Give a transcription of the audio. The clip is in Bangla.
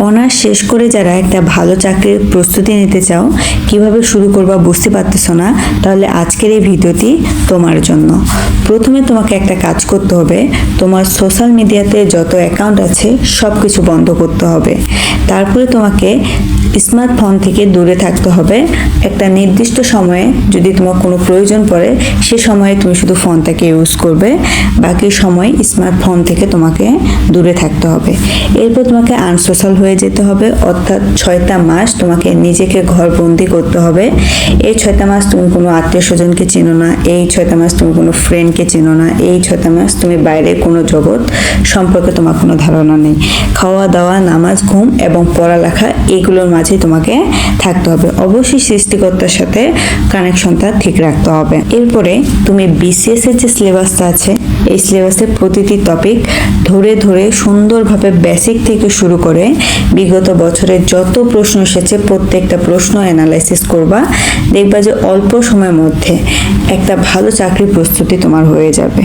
অনার্স শেষ করে যারা একটা ভালো চাকরির প্রস্তুতি নিতে চাও, কিভাবে শুরু করবা বুঝতে পারতেছো না, তাহলে আজকের এই ভিডিওটি তোমার জন্য। প্রথমে তোমাকে একটা কাজ করতে হবে, তোমার সোশ্যাল মিডিয়াতে যত অ্যাকাউন্ট আছে সব কিছু বন্ধ করতে হবে। তারপরে তোমাকে স্মার্টফোন থেকে দূরে থাকতে হবে। একটা নির্দিষ্ট সময়ে যদি তোমার কোনো প্রয়োজন পড়ে সে সময়ে তুমি শুধু ফোনটাকে ইউজ করবে, বাকি সময় স্মার্টফোন থেকে তোমাকে দূরে থাকতে হবে। এরপর তোমাকে আনসোশ্যাল হয়ে যেতে হবে, অর্থাৎ 6টা মাস তোমাকে নিজেকে ঘরবন্দি করতে হবে। এই 6টা মাস তুমি কোনো আত্মীয় স্বজনকে চেনো না, এই 6টা মাস তুমি কোনো ফ্রেন্ডকে চেনো না, এই 6টা মাস তুমি বাইরে কোনো জগৎ সম্পর্কে তোমার কোনো ধারণা নেই। খাওয়া দাওয়া, নামাজ, ঘুম এবং পড়ালেখা এইগুলোর মাঝে তোমাকে থাকতে হবে। অবশ্যই সৃষ্টিকর্তার সাথে কানেকশনটা ঠিক রাখতে হবে। এরপরে তুমি বিসিএস এর যে সিলেবাসটা আছে, এই সিলেবাসের প্রতিটি টপিক ধরে ধরে সুন্দরভাবে বেসিক থেকে শুরু করে বিগত বছরের যত প্রশ্ন এসেছে প্রত্যেকটা প্রশ্ন অ্যানালাইসিস করবা। দেখবা যে অল্প সময়ের মধ্যে একটা ভালো চাকরির প্রস্তুতি তোমার হয়ে যাবে।